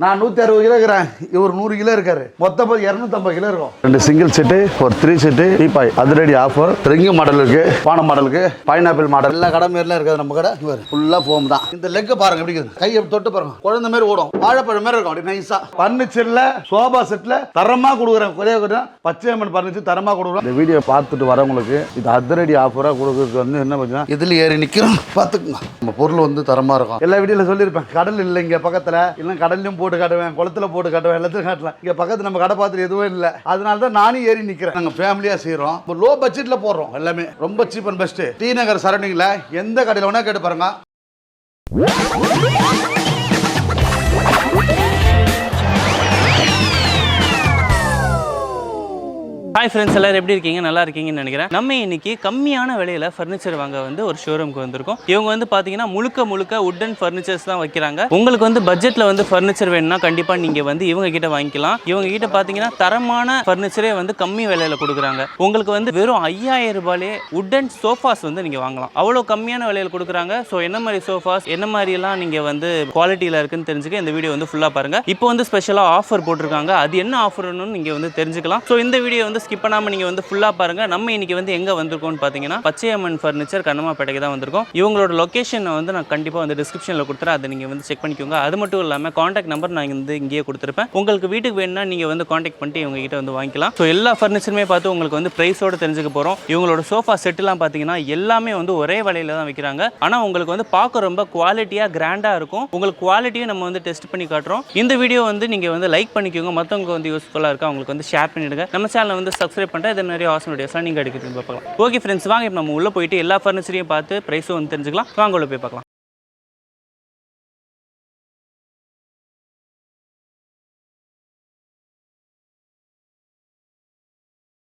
நான் 160 கிலோ இருக்கிறேன், இவர் 100 கிலோ இருக்காரு, மொத்தம் 250 கிலோ இருக்கும். 2 சிங்கிள் செட்டு, ஒரு 3 செட்டு, டீபாய் அதிரடி ஆஃபர். ரிங்கு மாடல் இருக்கு, பானை மாடலுக்கு, பைனாப்பிள் மாடல், எல்லா கடை மாரிலாம் இருக்காது நம்ம கடை. ஃபுல்லா ஃபோம் தான். இந்த லெக் பாருங்க எப்படி இருக்குது, கையை தொட்டு பாருங்க, குழந்தை மாதிரி ஓடும், வாழைப்பழம் மாதிரி இருக்கும், அப்படி நைஸா. பர்னிச்சர்ல சோபா செட்ல தரமா கொடுக்குறேன், குறைய பச்சையம்மன் பர்னிச்சர் தரமா கொடுக்குறோம். இந்த வீடியோ பார்த்துட்டு வரவங்களுக்கு இது அதிரடி ஆஃபரா கொடுக்குறது வந்து என்ன பார்த்தீங்கன்னா, இதுல ஏறி நிக்கிறோம் பார்த்துக்குங்க. நம்ம பொருள் வந்து தரமா இருக்கும். எல்லா வீடியோல சொல்லியிருப்பேன், கடல் இல்லை இங்க பக்கத்துல, இல்லை கடல்லையும் போட்டு காட்டுவேன், குளத்துல போட்டு காட்டுவேன், எல்லாத்தையும் காட்டலாம். இங்க பக்கத்து நம்ம கடை பார்த்துட்டு எதுவும் இல்லை, அதனால தான் நானும் ஏறி நிக்கிறேன். நாங்கள் ஃபேமிலியா செய்யறோம், லோ பட்ஜெட்ல போடுறோம், எல்லாமே ரொம்ப சீப் அண்ட் பெஸ்ட். டி நகர் சரௌண்டிங்ல எந்த கடையில் வேணா கேட்டு பாருங்க. ஹாய் ஃப்ரெண்ட்ஸ், எல்லாரும் எப்படி இருக்கீங்க? நல்லா இருக்கீங்கன்னு நினைக்கிறேன். நம்ம இன்னைக்கு கம்மியான விலையில் ஃபர்னிச்சர் வாங்க வந்து ஒரு ஷோரூமுக்கு வந்திருக்கோம். இவங்க வந்து பார்த்தீங்கன்னா முழுக்க உட்டன் ஃபர்னிச்சர்ஸ் தான் வைக்கிறாங்க. உங்களுக்கு வந்து பட்ஜெட்டில் வந்து ஃபர்னிச்சர் வேணும்னா கண்டிப்பாக நீங்கள் வந்து இவங்க கிட்ட வாங்கிக்கலாம். இவங்க கிட்ட பார்த்தீங்கன்னா தரமான ஃபர்னிச்சரே வந்து கம்மி விலையில் கொடுக்குறாங்க. உங்களுக்கு வந்து வெறும் 5000 ரூபாயிலே உட்டன் சோஃபாஸ் வந்து நீங்கள் வாங்கலாம். அவ்வளோ கம்மியான விலையில் கொடுக்குறாங்க. ஸோ என்ன மாதிரி சோஃபாஸ், என்ன மாதிரிலாம் நீங்கள் வந்து குவாலிட்டியில் இருக்குன்னு தெரிஞ்சுக்க இந்த வீடியோ வந்து ஃபுல்லாக பாருங்கள். இப்போ வந்து ஸ்பெஷலாக ஆஃபர் போட்டிருக்காங்க, அது என்ன ஆஃபர்னு நீங்கள் வந்து தெரிஞ்சுக்கலாம். ஸோ இந்த வீடியோ வந்து ஸ்கிப் பண்ணாமல் நீங்கள் வந்து ஃபுல்லாக பாருங்கள். நம்ம இன்னைக்கு வந்து எங்கே வந்திருக்கோம்னு பார்த்தீங்கன்னா, பச்சையம்மன் ஃபர்னிச்சர் கண்ணமாப்பேட்டைக்கு தான் வந்திருக்கோம். இவங்களோட லொக்கேஷன் வந்து நான் கண்டிப்பாக வந்து டிஸ்கிரிப்ஷனில் கொடுத்துறேன், அதை நீங்கள் வந்து செக் பண்ணிக்கோங்க. அது மட்டும் இல்லாமல் காண்டாக்ட் நம்பர் நான் வந்து இங்கேயே கொடுத்துருப்பேன். உங்களுக்கு வீட்டுக்கு வேணும்னா நீங்கள் வந்து காண்டாக்ட் பண்ணிட்டு இவங்க கிட்ட வந்து வாங்கிக்கலாம். ஸோ எல்லா ஃபர்னிச்சருமே பார்த்து உங்களுக்கு வந்து ப்ரைஸோடு தெரிஞ்சுக்க போகிறோம். இவங்களோட சோஃபா செட்டுலாம் பார்த்தீங்கன்னா எல்லாமே வந்து ஒரே விலையில தான் வைக்கிறாங்க. ஆனால் உங்களுக்கு வந்து பார்க்க ரொம்ப குவாலிட்டியாக கிராண்டாக இருக்கும். உங்களுக்கு குவாலிட்டியும் நம்ம வந்து டெஸ்ட் பண்ணி காட்டுறோம். இந்த வீடியோ வந்து நீங்கள் வந்து லைக் பண்ணிக்கோங்க, மற்றவங்களுக்கு வந்து யூஸ்ஃபுல்லாக இருக்கா அவங்களுக்கு வந்து ஷேர் பண்ணிவிடுங்க. நம்ம சேனலை வந்து சப்ஸ்கிரைப் பண்ணிட்டு இதை நிறைய ஆசம் வீடியோஸ்லாம் நீங்கள் எடுக்கிறீங்க பார்க்கலாம். ஓகே ஃப்ரெண்ட்ஸ், வாங்க இப்போ நம்ம உள்ளே போயிட்டு எல்லா ஃபர்னிச்சரையும் பார்த்து ப்ரைஸும் வந்து தெரிஞ்சுக்கலாம். வாங்க உள்ள போய் பார்க்கலாம்.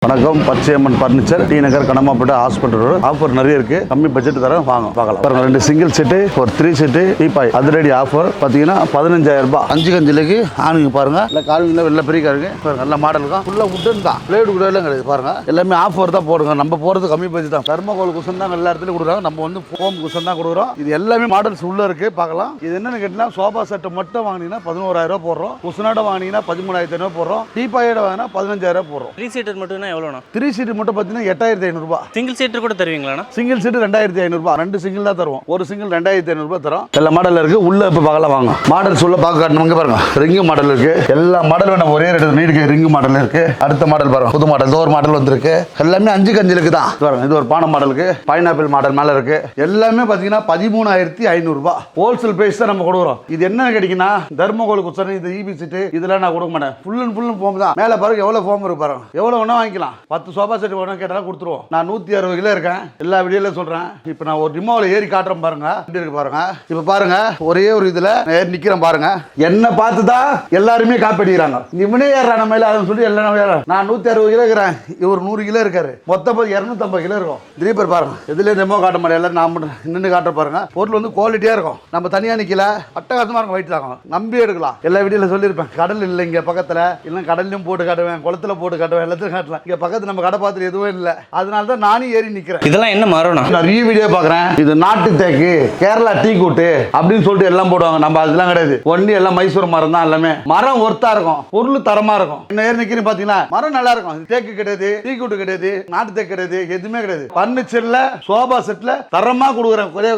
வணக்கம், பச்சையம்மன் பர்னிச்சர், டி நகர் கண்ணமாப்பேட்டை ஹாஸ்பிட்டல் ரோடு. ஆஃபர் நிறைய இருக்கு, கம்மி பட்ஜெட் தர வாங்க பார்க்கலாம். 2 சிங்கிள் செட்டு, ஒரு 3 செட்டு, டீபாய் அதிரடி ஆஃபர் பார்த்தீங்கன்னா 15000 ரூபாய். 5 கஞ்சிலுக்கு ஆணுங்க பாருங்க, இல்லை காலுங்க வெள்ள பெரிய காருங்க நல்ல மாடல் இருக்கும். ஃபுல்லாக உட்டன் தான், பிளேடு கூட எல்லாம் கிடையாது பாருங்க. எல்லாமே ஆஃபர் தான் போடுங்க, நம்ம போகிறது கம்மி பட்ஜெட் தான். தர்மகோல் குஷன் தான் எல்லா இடத்துலையும் கொடுக்குறாங்க, நம்ம வந்து ஃபோம் குஷன் தான் கொடுக்குறோம். இது எல்லாமே மாடல்ஸ் உள்ள இருக்கு, பார்க்கலாம். இது என்னன்னு கேட்டீங்கன்னா, சோஃபா செட்டை மட்டும் வாங்கினீங்கன்னா 11000 ரூபாய் போடுறோம், குஷனோட வாங்கினீங்கன்னா 13500 போடுறோம், டீபாயோட வாங்கினா 15000 போடுறோம். 3 சீட்டர் மட்டும் 3 சீட் மட்டும் பார்த்தீங்கன்னா 8500 ரூபாய். சிங்கிள் சீட்டர் கூட தருவீங்களா? சிங்கிள் சீட் 2500 ரூபாய், 2 சிங்கிள் தான் தருவோம். ஒரு சிங்கிள் 2500 ரூபாய் தரும். எல்லா மாடல் இருக்கு, உள்ள இப்ப பார்க்கலாம் வாங்க. மாடல்ஸ் உள்ள பார்க்க காட்டணும் பாருங்க. ரிங்கு மாடல் இருக்கு, எல்லா மாடல் வேணும் ஒரே ரேட் நீடுக்கு. ரிங்கு மாடல் இருக்கு, அடுத்த மாடல் பாருங்க, புது மாடல் ஒரு மாடல் வந்திருக்கு. எல்லாமே 5 கஞ்சிலுக்கு தான் பாருங்க. இது ஒரு பானை மாடலுக்கு, பைனாப்பிள் மாடல் மேல இருக்கு. எல்லாமே பாத்தீங்கன்னா 13500 ரூபாய் ஹோல்சேல் பிரைஸ் தான் நம்ம கொடுக்குறோம். இது என்ன கிடைக்குன்னா, தர்மகோல் குச்சன், இது ஈபி சீட் இதெல்லாம் நான் கொடுக்க மாட்டேன். ஃபுல் அண்ட் ஃபோம் தான். மேல பாருங்க எவ்வளவு ஃபோம் இருக்கு பாருங்க, எவ்வளவு வேணா வாங்கிக்கலாம். 10 சோஃபா செட் வேணும் கேட்டாலும் கொடுத்துருவோம். நான் 160 கிலோ இருக்கேன், எல்லா வீடியோல சொல்றேன். இப்போ நான் ஒரு டிமோவில் ஏறி காட்டுறேன் பாருங்க, எப்படி இருக்கு பாருங்க. இப்போ பாருங்க, ஒரே ஒரு இதுல ஏறி நிக்கிறேன் பாருங்க. என்ன பார்த்துதான் எல்லாருமே காப்பி அடிக்கிறாங்க, இவனே ஏறான மேல அதை சொல்லி எல்லாம் ஏற. நான் 160 கிலோ இருக்கிறேன், இவர் 100 கிலோ இருக்காரு, மொத்தம் 250 கிலோ இருக்கும். திடீர் பாருங்க, இதுல டெமோ காட்ட மாட்டேன், எல்லாரும் நான் நின்று காட்ட பாருங்க. பொருள் வந்து குவாலிட்டியா இருக்கும், நம்ம தனியா நிக்கல, அட்டகாசமா இருக்கும், வெயிட் தாங்க, நம்பி எடுக்கலாம். எல்லா வீடியோல சொல்லியிருப்பேன், கடல் இல்லை இங்க பக்கத்துல, இல்லை கடல்லையும் போட்டு காட்டுவேன், குளத்துல போட்டு காட்டுவேன், எல்லாத்தையும் காட்டலாம். இங்க பக்கத்து நம்ம கடை பார்த்துட்டு எதுவும் இல்லை, அதனால தான் நானும் ஏறி நிக்கிறேன். இதெல்லாம் என்ன மரம்? நிறைய வீடியோ பார்க்குறேன். இது நாட்டு தேக்கு, கேரளா டீ கூட்டு அப்படின்னு சொல்லிட்டு எல்லாம் போடுவாங்க. நம்ம அதெல்லாம் கிடையாது, ஒன்லி எல்லாம் மைசூர் மரம் தான். எல்லாமே மரம் ஒர்த்தா இருக்கும், பொருள் தரமா இருக்கும். என்ன ஏறி நிக்கிறேன் பாத்தீங்கன்னா, மரம் நல்லா இருக்கும். தேக்கு கிடையாது, டீ கூட்டு கிடையாது, நாட்டு தேக்கு கிடையாது, எதுவுமே கிடையாது. பர்னிச்சர்ல சோபா செட்ல தரமா கொடுக்குறேன், குறைய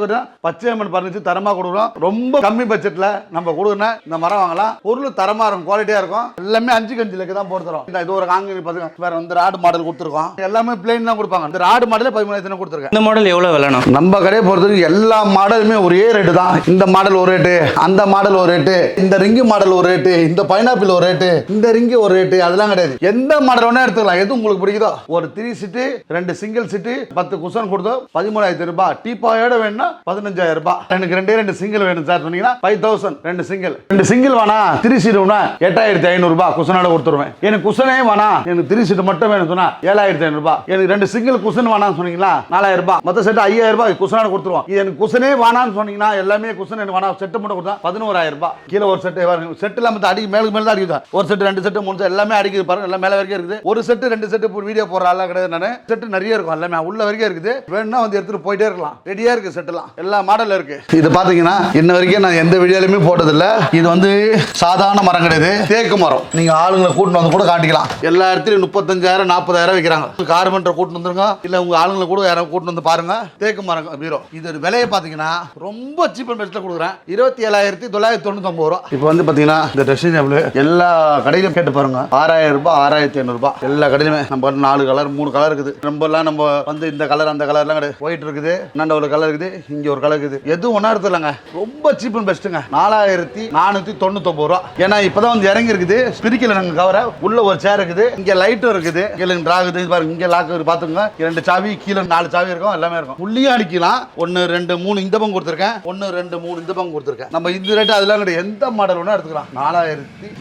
பச்சையம்மன் பர்னிச்சர் தரமா கொடுக்குறோம். ரொம்ப கம்மி பட்ஜெட்ல நம்ம கொடுக்குறேன். இந்த மரம் வாங்கலாம், பொருள் தரமா இருக்கும், குவாலிட்டியா இருக்கும். எல்லாமே 5 கஞ்சிலுக்கு தான் போடுறோம். இது ஒரு காங்கிரி பாத்தீங்கன்னா வேற வந்து ராடு மாடல் கொடுத்துருக்கோம். எல்லாமே பிளைன் தான் கொடுப்பாங்க. இந்த ராடு மாடலே 13000 கொடுத்துருக்கேன். இந்த மாடல் எவ்வளவு விலைனா? நம்ம கடையை பொறுத்தவரைக்கும் எல்லா மாடலுமே ஒரே ரேட்டு தான். இந்த மாடல் ஒரு ரேட்டு, அந்த மாடல் ஒரு ரேட்டு, இந்த ரிங்கு மாடல் ஒரு ரேட்டு, இந்த பைனாப்பிள் ஒரு ரேட்டு, இந்த ரிங்கு ஒரு ரேட்டு, அதெல்லாம் கிடையாது. எந்த மாடல் வேணா எடுத்துக்கலாம், எது உங்களுக்கு பிடிக்குதோ. ஒரு 3 சீட்டு, 2 சிங்கிள் சீட்டு, 10 குஷன் கொடுத்தோம் 13000 ரூபாய். டீபாயோட வேணும்னா 15000 ரூபாய். எனக்கு 2 சிங்கிள் வேணும் சார் சொன்னீங்கன்னா 5000. 2 சிங்கிள் வேணா, 3 சீட் வேணா 8500 ரூபாய் குஷனோட கொடுத்துருவேன். எனக்கு குஷனே வேணா, எனக்கு 3 சீட் மட்டும் வேணும் வேணும் சொன்னா 7500 ரூபாய். எனக்கு 2 சிங்கிள் குஷன் வேணாம்னு சொன்னீங்களா 4000 ரூபாய். மொத்த செட் 5000 ரூபாய் குஷனான கொடுத்துருவோம். இது எனக்கு குஷனே வேணாம்னு சொன்னீங்கன்னா எல்லாமே குஷன் எனக்கு வேணாம் செட் மட்டும் கொடுத்தா 11000 ரூபாய். கீழே ஒரு செட் செட் எல்லாம் அடி மேலுக்கு மேல தான் அடிக்குது. ஒரு செட் 2 செட் 3 செட் எல்லாமே அடிக்குது பாருங்க. எல்லாம் மேல வரைக்கும் இருக்குது. ஒரு செட் 2 செட் வீடியோ போற ஆளா கிடையாது. நானு செட் நிறைய இருக்கும். எல்லாமே உள்ள வரைக்கும் இருக்குது. வேணும்னா வந்து எடுத்துட்டு போயிட்டே இருக்கலாம். ரெடியா இருக்கு செட் எல்லாம். எல்லா மாடல்ல இருக்கு. இது பாத்தீங்கன்னா இன்ன வரைக்கும் நான் எந்த வீடியோலயுமே போட்டது இல்ல. இது வந்து சாதாரண மரம் கிடையாது. தேக்கு மரம். நீங்க ஆளுங்களை கூட்டிட்டு வந்து கூட காட்டிக்கலாம். எல்லா இடத்துலயும் 35000 40000 விற்கிறாங்க. கார்பெண்டர் கூட்டிட்டு வந்துருங்க. இல்ல உங்க ஆளுங்களை கூட யாராவது கூட்டிட்டு வந்து பாருங்க. தேக்கு மரம் பீரோ. இது விலையை பாத்தீங்கன்னா ரொம்ப சீப் அண்ட் பெஸ்ட்ல கொடுக்குறேன். 27999 ரூபாய். இப்போ வந்து பாத்தீங்கன்னா இந்த ட்ரெஸ்ஸிங் டேபிள் எல்லா கடையிலும் கேட்டு பாருங்க. 6000 ரூபாய் 6500 ரூபாய். எல்லா கடையிலுமே நம்ம 4 கலர் 3 கலர் இருக்குது. நம்ம வந்து இந்த கலர் அந்த கலர்லாம் கிடையாது. ஒயிட் இருக்குது, நண்ட ஒரு கலர் இருக்குது, இங்க ஒரு கலர் இருக்குது. எதுவும் ஒன்னா எடுத்துலங்க. ரொம்ப சீப் அண்ட் பெஸ்ட்டுங்க. 4499 ரூபாய். ஏன்னா இப்பதான் வந்து இறங்கி இருக்குது. ஸ்பிரிக்கல நாங்க கவர உள்ள ஒரு சேர் இருக்குது. இங்க லைட்டும் இருக்குது. இங்க டிராக் இருக்குது பாருங்க. இங்க லாக் பாத்துங்க. 2 சாவி கீழே 4 சாவி இருக்கும். எல்லாமே இருக்கும். உள்ளியா அடிக்கலாம். 1 2 3 இந்த பங்கு கொடுத்துருக்கேன். 1 2 3 இந்த பங்கு கொடுத்துருக்கேன். நம்ம இந்த ரேட் அதெல்லாம் கிடையாது. எந்த மாடல் வேணா எடுத்துக்கலாம்.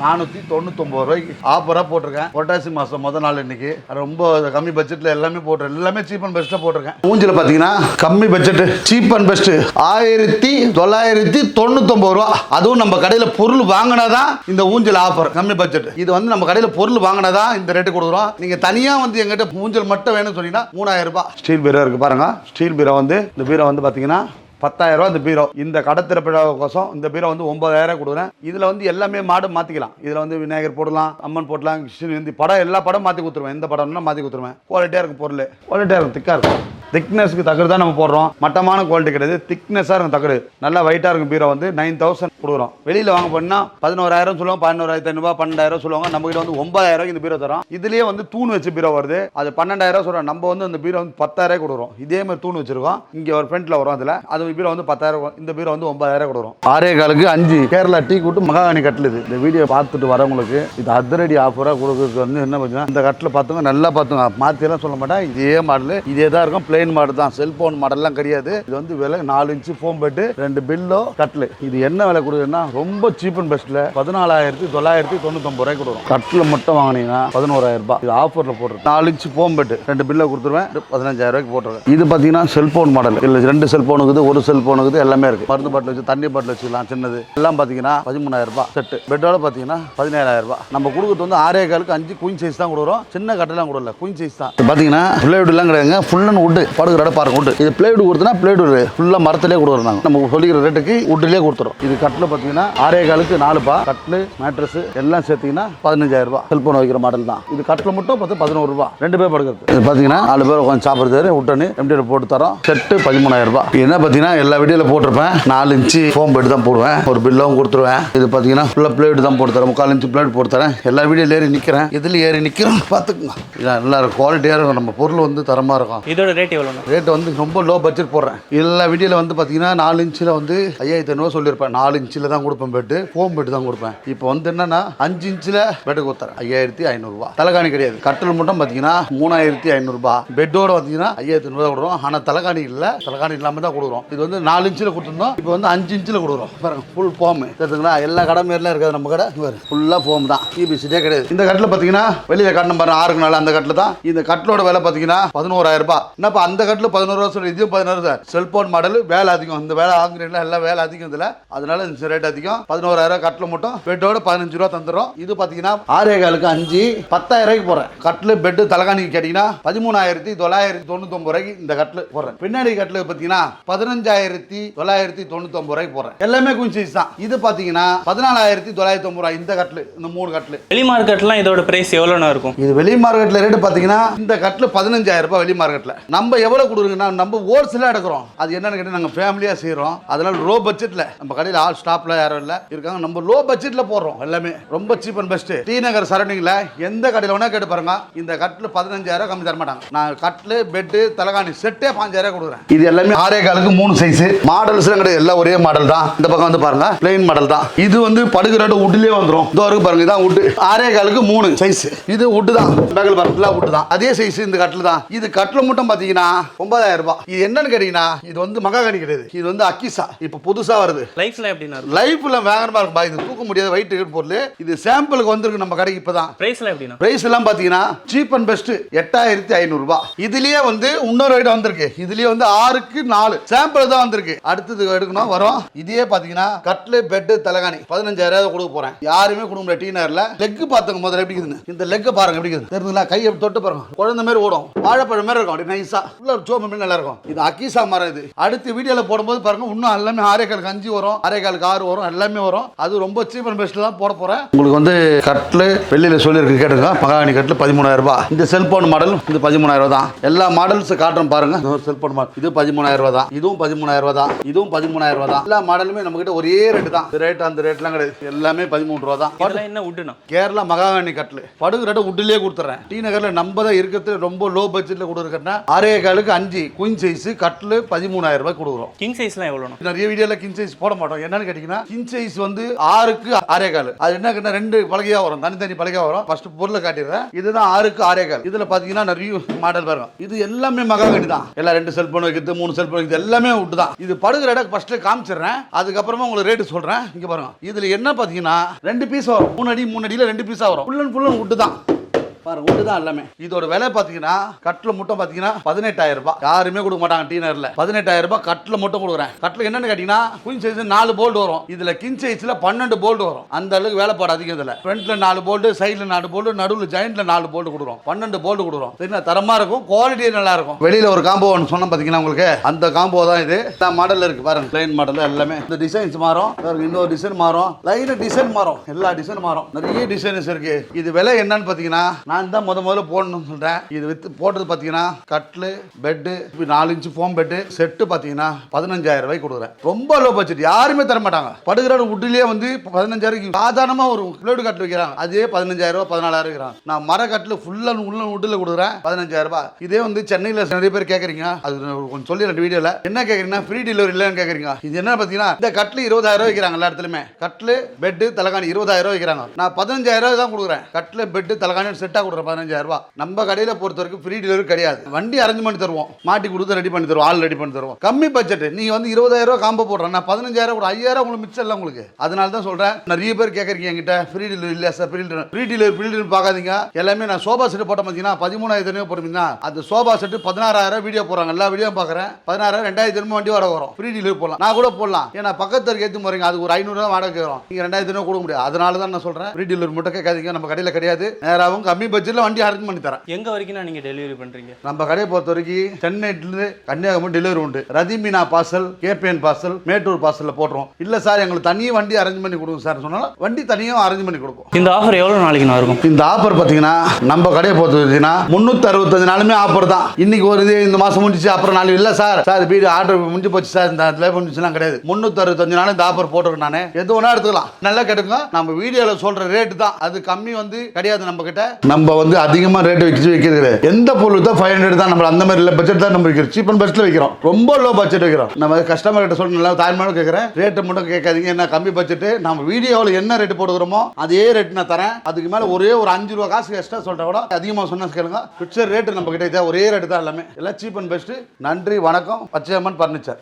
4499 ரூபாய்க்கு ஆஃபரா போட்டிருக்கேன். புரட்டாசி மாசம் முதல் நாள் இன்னைக்கு ரொம்ப கம்மி பட்ஜெட்ல எல்லாமே போட்டுருக்கேன். எல்லாமே சீப் அண்ட் பெஸ்ட்ல போட்டிருக்கேன். மூஞ்சில பாத்தீங்கன்னா கம்மி பட்ஜெட் சீப் அண்ட் பெஸ்ட் 1999 ரூபாய். அதுவும் நம்ம கடையில பொருள் வாங்கினாதான் இந்த ஊஞ்சல் ஆஃபர் கம்மி பட்ஜெட். இது வந்து நம்ம கடையில பொருள் வாங்கினாதான் இந்த ரேட்டு கொடுக்குறோம். நீங்க தனியா வந்து எங்கிட்ட ஊஞ்சல் மட்டும் வேணும்னு சொன்னீங்கன்னா 3000 ரூபாய். ஸ்டீல் பீரோ இருக்கு பாருங்க. ஸ்டீல் பீரோ வந்து இந்த பீரோ வந்து பாத்தீங்கன்னா 10000 ரூபாய். இந்த பீரோ இந்த கடத்திரப்படக்கோசம் இந்த பீரோ வந்து 9000 கொடுக்குறேன். இதுல வந்து எல்லாமே மாடு மாத்திக்கலாம். இதுல வந்து விநாயகர் போடலாம், அம்மன் போடலாம், கிருஷ்ணன் படம் எல்லா படம் மாத்தி கொடுத்துருவேன். எந்த படம்னா மாத்தி கொடுத்துருவேன். குவாலிட்டியா இருக்கும் பொருள். குவாலிட்டியா இருக்கும். திக்கா இருக்கும். திக்னஸ்க்கு தக்கடு தான் நம்ம போடுறோம். மட்டமான குவாலிட்டி கிடையாது. திக்னஸாக இருக்கும் தக்கடு. நல்லா வெயிட்டாக இருக்கும். பீரோ வந்து 9000 கொடுக்குறோம். வெளியில் வாங்க போனால் 11000 சொல்லுவாங்க, 11500 12000 சொல்லுவாங்க. நம்ம கிட்ட வந்து 9000 இந்த பீரோ தரோம். இதுலேயே வந்து தூண் வச்சு பீரோ வருது. அது 12000 சொல்கிறோம். நம்ம வந்து அந்த பீரோ வந்து 10000 கொடுக்குறோம். இதே மாதிரி தூண் வச்சிருக்கோம். இங்கே ஒரு ஃப்ரண்ட்டில் வரும். அதில் அது பீரோ வந்து 10000. இந்த பீரோ வந்து 9000 கொடுக்குறோம். 6.25க்கு 5 கேரளா டீ கூட்டு மகாகாணி கட்டில். இது இந்த வீடியோ பார்த்துட்டு வரவங்களுக்கு இது அதிரடி ஆஃபராக கொடுக்குறது வந்து என்ன பார்த்தீங்கன்னா இந்த கட்டில் பார்த்துங்க. நல்லா பார்த்துங்க. மாற்றியெல்லாம் சொல்ல மாட்டேன். இதே மாடல் இதே தான் இருக்கும். பிளெயின் மாடல் தான். செல்போன் மாடல்லாம் கிடையாது. இது வந்து விலை 4 இன்ச்சு ஃபோம் பெட் 2 பில்லோ கட்லு. இது என்ன விலை கொடுக்குதுன்னா ரொம்ப சீப் அண்ட் பெஸ்ட்ல 14999 ரூபாய் கொடுக்குறோம். கட்ல மட்டும் வாங்கினீங்கன்னா 11000 ரூபாய். இது ஆஃபர்ல போடுறேன். 4 இன்ச்சு ஃபோம் பெட் 2 பில்லோ கொடுத்துருவேன். 15000 ரூபாய்க்கு போட்டுருவேன். இது பார்த்தீங்கன்னா செல்போன் மாடல். இல்லை 2 செல்போன் இருக்குது, 1 செல்போன் இருக்குது, எல்லாமே இருக்கு. மருந்து பாட்டில் வச்சு தண்ணி பாட்டில் வச்சுக்கலாம். சின்னது எல்லாம் பார்த்தீங்கன்னா 13000 ரூபாய் செட்டு. பெட்டோட பார்த்தீங்கன்னா 17000 ரூபாய். நம்ம கொடுக்குறது வந்து 6.25க்கு 5 குயின் சைஸ் தான் கொடுக்குறோம். சின்ன கட்டெல்லாம் கொடுக்கல, குயின் சைஸ் தான். பார்த்தீங்கன்னா பிளேவுட் எல்லாம் கிடையாதுங்க. ஃபுல் அண்ட் வுட் படுகிற பாருங்க. வுட் இது பிளேவுட் கொடுத்தனா பிளேவுட் ஃபுல்லாக மரத்திலே கொடுக்குறாங்க. நம்ம சொல்லிக்கிற ரேட்டுக்கு வுட்லேயே கொடுத்துரும். இது கட்டில் பார்த்தீங்கன்னா 6.25க்கு 4 பா. கட்லு மேட்ரஸ் எல்லாம் சேர்த்தீங்கன்னா 15000 ரூபாய். செல்போன் வைக்கிற மாடல் தான். இது கட்டில் மட்டும் 11 ரூபாய். 2 பேர் படுக்கிறது. இது பார்த்தீங்கன்னா 4 பேர் உட்காந்து சாப்பிட்றது உட்டனு எம்டியில் போட்டு தரோம். செட்டு 13000 ரூபாய். என்ன பார்த்தீங்கன்னா எல்லா வீடியோவில் போட்டிருப்பேன். 4 இன்ச்சு ஃபோம் பெட் தான் போடுவேன். ஒரு பில்லும் கொடுத்துருவேன். இது பார்த்தீங்கன்னா ஃபுல்லாக பிளேட் தான் போட்டு தரேன். 3/4 இன்ச்சு பிளேட் போட்டு தரேன். எல்லா வீடியோவில் ஏறி நிற்கிறேன். இதில் ஏறி நிற்கிறோம். பார்த்துக்குங்க. இதான் நல்லா இருக்கும். குவாலிட்டியாக இருக்கும். நம்ம பொருள் வந்து தரமாக இருக்கும். இதோட ரேட் எவ்வளோ? ரேட் வந்து ரொம்ப லோ பட்ஜெட் போடுறேன். எல்லா வீடியோவில் வந்து பார்த்தீங்கன்னா 4 இன்ச்சில் வந்து 5500 சொல்லியிருப்பேன். 4 இன்ச்சில் தான் கொடுப்பேன். பெட்டு ஃபோம் பெட்டு தான் கொடுப்பேன். இப்போ வந்து என்னன்னா 5 இன்ச்சில் பெட்டு கொடுத்துறேன். 5500 ரூபாய். தலைகாணி கிடையாது. கட்டல் மட்டும் பார்த்தீங்கன்னா 3500 ரூபாய். பெட்டோட பார்த்தீங்கன்னா 5500 ரூபாய் கொடுக்குறோம். ஆனால் தலைகாணி இல்லை. தலைகாணி இல்லாமல் தான் கொடுக்குறோம். இது வந்து 4 இன்ச்சில் கொடுத்துருந்தோம். இப்போ வந்து 5 இன்ச்சில் கொடுக்குறோம். பாருங்க ஃபுல் ஃபோம் தெரிஞ்சுங்களா. எல்லா கடை மாரிலாம் இருக்காது நம்ம கடை. ஃபுல்லாக ஃபோம் தான். பிபிசிட்டே கிடையாது. இந்த கட்டில் பார்த்தீங்கன்னா வெளியில் கட்டணம் பாருங்க 6க்கு 4 அந்த கட்டில் தான். இந்த கட்டிலோட விலை பார்த்தீங்கன்னா 11000 ரூபாய். என்னப்பா அந்த கட்டில் 11 ரூபா சொல்லி இது 16 சார். செல்போன் மாடல் வேலை அதிகம். இந்த வேலை ஆங்குறீங்களா எல்லாம் வேலை அதிகம். இதில் அதனால இந்த ரேட் அதிகம். 11000 கட்டில் மட்டும். பெட்டோட 15 ரூபா தந்துடும். இது பார்த்தீங்கன்னா 6.25க்கு 5 10000 ரூபாய்க்கு போடுறேன். கட்டில் பெட்டு தலைகாணிக்கு கேட்டீங்கன்னா 13999 ரூபாய்க்கு இந்த கட்டில் போடுறேன். பின்னாடி கட்டில் பார்த்தீங்கன்னா 15999 ரூபாய்க்கு போடுறேன். எல்லாமே குயின் தான். இது பார்த்தீங்கன்னா 14990 ரூபாய். இந்த கட்டில் இந்த 3 கட்டில். வெளி மார்க்கெட்லாம் இதோட பிரைஸ் எவ்வளோனா இருக்கும்? இது வெளி மார்க்கெட்டில் ரேட்டு பார்த்தீங்கன்னா இந்த கட்டில் 15000 ரூபாய் வெளி மார்க்கெட்டில். நம்ம எவ்வளோ கொடுக்குறோங்கன்னா நம்ம ஹோல்சேலாக எடுக்கிறோம். அது என்னன்னு கேட்டால் நாங்கள் ஃபேமிலியாக செய்கிறோம். அதனால லோ பட்ஜெட்டில் நம்ம கடையில் ஆல் ஸ்டாப்ல யாரும் இல்லை இருக்காங்க. நம்ம லோ பட்ஜெட்டில் போடுறோம். எல்லாமே ரொம்ப சீப் அண்ட் பெஸ்ட். டி நகர் சரௌண்டிங்கில் எந்த கடையில் வேணா கேட்டு பாருங்க. இந்த கட்டில் 15000 கம்மி தர மாட்டாங்க. நான் கட்டில் பெட்டு தலைகாணி செட்டே 5000 கொடுக்குறேன். இது எல்லாமே 6.25க்கு 3 சைஸ். மாடல்ஸ் கிடையாது. எல்லாம் ஒரே மாடல் தான். இந்த பக்கம் வந்து பாருங்க பிளெயின் மாடல் தான். இது வந்து படுகிற வுட்லேயே வந்துடும். இதோ இருக்கு பாருங்க. இதான் வுட். 6.25க்கு 3 சைஸ். இது வுட் தான். பேக்கில் பாருங்க வுட் தான். அதே சைஸ் இந்த கட்டில் தான். இது கட்டில் மட்டும் பார்த்தீங்கன்னா கேட்டீங்கன்னா 9000 ரூபாய். இது என்னன்னு கேட்டீங்கன்னா இது வந்து மகாகனி கிடையாது, இது வந்து அக்கிசா. இப்போ புதுசா வருது. லைஃப்ல எப்படின்னா லைஃப்ல வேகமா இருக்குப்பா. இது தூக்க முடியாத வெயிட் பொருள். இது சாம்பிளுக்கு வந்திருக்கு நம்ம கடைக்கு இப்பதான். பிரைஸ்ல எப்படின்னா பிரைஸ் எல்லாம் பாத்தீங்கன்னா சீப் அண்ட் பெஸ்ட் 8500 ரூபாய். இதுலயே வந்து இன்னொரு ஐட்டம் வந்திருக்கு. இதுலயே வந்து 6க்கு 4 சாம்பிள் தான் வந்திருக்கு. அடுத்தது எடுக்கணும் வரும். இதே பாத்தீங்கன்னா கட்லு பெட் தலகாணி 15000 கொடுக்க போறேன். யாருமே கொடுக்க முடியாது. டீனர்ல லெக் பாத்துங்க முதல்ல எப்படி இருக்குதுன்னு. இந்த லெக் பாருங்க எப்படி இருக்குது தெரியுதுங்களா? கையை தொட்டு பாருங்க, குழந்தை மாதிரி ஓடும், வாழைப்பழம் மாதிரி இருக்கும், அப்படி நைஸா உள்ள ஒரு சோப்பு மாதிரி நல்லா இருக்கும். இது அக்கிசா மரம். இது அடுத்த வீடியோல போடும்போது பாருங்க இன்னும் எல்லாமே 6.5 வரும், 6.5 வரும், எல்லாமே வரும். அது ரொம்ப சீப் அண்ட் பெஸ்ட் தான் போட போறேன். உங்களுக்கு வந்து கட்லு வெளியில சொல்லியிருக்கு கேட்டுங்க. மகாகனி கட்லு 13000 ரூபாய். இந்த செல்போன் மாடல் இது 13000 தான். எல்லா மாடல்ஸ் காட்டுறோம் பாருங்க. செல்போன் மாடல் இது 13000 தான். இதுவும் 13000 தான். இதுவும் 13000 தான். எல்லா மாடலுமே நம்ம கிட்ட ஒரே ரேட் தான். ரேட் அந்த ரேட்லாம் கிடையாது. எல்லாமே 13 ரூபா தான். இதெல்லாம் என்ன வுட்னா கேரளா மகாகனி கட்லு படுகு ரேட் வுட்லயே கொடுத்துறேன். டி நகர்ல நம்ம தான் இருக்கிறது ரொம்ப லோ பட்ஜெட்ல கொடுக்குறேன்னா 6.25க்கு 5 குயின் சைஸ் கட்லு 13000 ரூபாய் கொடுக்குறோம். கிங் சைஸ்லாம் எவ்வளோண்ணா? நிறைய வீடியோல கிங் சைஸ் போட மாட்டோம். என்னன்னு கேட்டீங்கன்னா கிங் சைஸ் வந்து 6க்கு 6.25. அது என்ன கேட்டா 2 பலகையா வரும், தனித்தனி பலகையா வரும். ஃபர்ஸ்ட் பொருளை காட்டிடுறேன். இதுதான் 6க்கு 6.25. இதுல பாத்தீங்கன்னா நிறைய மாடல் பாருங்க. இது எல்லாமே மகாகனி தான். எல்லாம் 2 செல்போன் வைக்கிறது, 3 செல்போன் வைக்கிறது எல்லாமே வுட் தான். இது படுகு ரேட் ஃபர்ஸ்ட் காமிச்சிடுறேன். அதுக்கப்புறமா உங்களுக்கு ரேட் சொல்றேன். இங்க பாருங்க. இதுல என்ன பாத்தீங்கன்னா 2 பீஸ் வரும். 3 அடியில 2 பீஸா வரும். ஃபுல் அண்ட் வுட் தான் பாருங்க. வுட் தான் எல்லாமே. இதோட விலை பாத்தீங்கன்னா கட்ல மட்டும் பாத்தீங்கன்னா 18000 ரூபாய். யாருமே கொடுக்க மாட்டாங்க டீனர்ல. 18000 ரூபாய் கட்ல மட்டும் கொடுக்குறேன். கட்ல என்னன்னு கேட்டீங்கன்னா குயின் சைஸ் 4 போல்ட் வரும். இதுல கிங் சைஸ்ல 12 போல்ட் வரும். அந்த அளவுக்கு வேலை பாடு அதிகம். இதுல ஃப்ரண்ட்ல 4 போல்ட், சைடுல 4 போல்ட், நடுவுல ஜாயிண்ட்ல 4 போல்ட் கொடுக்குறோம். 12 போல்ட் கொடுக்குறோம். சரிங்களா? தரமா இருக்கும், குவாலிட்டி நல்லா இருக்கும். வெளியில ஒரு காம்போ ஒன்று சொன்ன பாத்தீங்கன்னா உங்களுக்கு அந்த காம்போ தான் இது. இந்த மாடல் இருக்கு பாருங்க. லைன் மாடல் எல்லாமே. இந்த டிசைன்ஸ் மாறும். இன்னொரு டிசைன் மாறும். லைன் டிசைன் மாறும். எல்லா டிசைன் மாறும். நிறைய டிசைன்ஸ் இருக்கு. இது விலை என்னன்னு பாத்தீங்கன்னா நான் தான் முதல்ல போடணும்னு சொல்றேன். இது வித்து போட்டது பாத்தீங்கன்னா கட்லு bed 4 inch foam bed set பாத்தீங்கன்னா 15000 ரூபாய் கொடுக்குறேன். ரொம்ப லோ பட்ஜெட். யாருமே தர மாட்டாங்க. படுகிற வுட்லயே வந்து 15000 சாதாரணமா ஒரு பிளேடு கட்ல வைக்கிறாங்க. அதே 15000 ரூபாய் 14000 இருக்கிறாங்க. நான் மர கட்ல ஃபுல்லா உள்ள வுட்ல கொடுக்குறேன் 15000 ரூபாய். இதே வந்து சென்னையில நிறைய பேர் கேக்குறீங்க. அது கொஞ்சம் சொல்லி 2 வீடியோல என்ன கேக்குறீங்கன்னா ஃப்ரீ டெலிவரி இல்லன்னு கேக்குறீங்க. இது என்ன பாத்தீங்கன்னா இந்த கட்ல 20000 ரூபாய் வைக்கிறாங்க. எல்லா இடத்துலயுமே கட்லு பெட்டு தலகாணி 20000 ரூபாய் வைக்கிறாங்க. நான் 15000 ரூபாய் தான் கொடுக்குறேன். கட்ல பெட்டு தலகாணி செட்டா கொடுக்குறேன் 15000 ரூபாய். நம்ம கடையில பொறுத்த வரைக்கும் ஃப்ரீ டெலிவரி கிடையாது. வண்டி அரேஞ்ச் பண்ணி தருவோம், மாட்டி கொடுத்து ரெடி பண்ணி தருவோம், ஆள் ரெடி பண்ணி தருவோம். கம்மி பட்ஜெட். நீங்க வந்து 20000 ரூபாய் காம்போ போடுறேன். நான் 15000 ஒரு 5000 உங்களுக்கு மிச்சம் இல்லை உங்களுக்கு. அதனால தான் சொல்றேன். நிறைய பேர் கேட்கறீங்க என்கிட்ட ஃப்ரீ டெலிவரி இல்ல சார். ஃப்ரீ டெலிவரி பார்க்காதீங்க. எல்லாமே நான் சோபா செட் போட்ட பார்த்தீங்கன்னா 13000 போடுவீங்கன்னா அது சோபா செட் 16000 வீடியோ போறாங்க. எல்லா வீடியோ பார்க்குறேன். 16000 2000 வண்டி வர வரும். ஃப்ரீ டெலிவரி போடலாம். நான் கூட போடலாம். ஏன்னா பக்கத்து ஏற்றி போறீங்க. அது ஒரு 500 ரூபாய் வாடகை வரும். நீங்க 2000 கொடுக்க முடியாது. அதனால தான் நான் சொல்றேன் ஃப்ரீ டெலிவரி மட்டும் கேட்காதீங்க. நம்ம கடையில் கிடையாது. நேராகவும் கம்மி பட்ஜெட்ல வண்டி அரேஞ்ச் பண்ணி தரேன். எங்க வரைக்கும் நீங்க டெலிவரி பண்றீங்க? நம்ம கடையை பொறுத்த வரைக்கும் சென்னையிலிருந்து கன்னியாகுமரி டெலிவரி உண்டு. Rathimeena parcel, KPN parcel, Mettur பார்சல்ல போடுறோம். இல்ல சார் எங்களுக்கு தனியாக வண்டி அரேஞ்ச் பண்ணி கொடுங்க சார் சொன்னாலும் வண்டி தனியாக அரேஞ்ச் பண்ணி கொடுப்போம். இந்த ஆஃபர் எவ்வளவு நாளைக்கு இருக்கும்? இந்த ஆஃபர் பாத்தீங்கன்னா நம்ம கடையை பொறுத்த வரைக்கும் 365 நாளுமே ஆஃபர் தான். இன்னைக்கு ஒரு இது இந்த மாசம் முடிஞ்சிச்சு அப்புறம் நாள் இல்ல சார் வீடு ஆர்டர் முடிஞ்சு போச்சு சார் இந்த லைஃப் முடிஞ்சுலாம் கிடையாது. 365 நாள் இந்த ஆஃபர் போட்டுருக்கேன். நானே எது வேணா எடுத்துக்கலாம். நல்லா கேட்டுங்க. நம்ம வீடியோல சொல்ற ரேட் தான். அது கம்மி வந்து கிடையாது. நம்ம கிட்ட நம்ம வந்து அதிகமா ரேட் வைக்கிறது எந்த பொருள் தான் 500 தான். நம்ம அந்த மாதிரி பட்ஜெட் தான் நம்ம வைக்கிறோம். சீப் அண்ட் பெஸ்ட்ல வைக்கிறோம். ரொம்ப லோ பட்ஜெட் வைக்கிறோம். நம்ம கஸ்டமர் கிட்ட சொல்ல நல்லா தாய்மானு கேட்கறேன். ரேட் மட்டும் கேட்காதீங்க. என்ன கம்மி பட்ஜெட். நம்ம வீடியோவில் என்ன ரேட் போடுகிறோமோ அதே ரேட் நான் தரேன். அதுக்கு மேல ஒரே ஒரு 5 ரூபா காசு எக்ஸ்ட்ரா சொல்றேன் கூட அதிகமா சொன்னா கேளுங்க. பிக்சர் ரேட் நம்ம கிட்ட ஒரே ரேட் தான். எல்லாமே எல்லாம் சீப் அண்ட் பெஸ்ட். நன்றி வணக்கம். பச்சையம்மன் பர்னிச்சர்.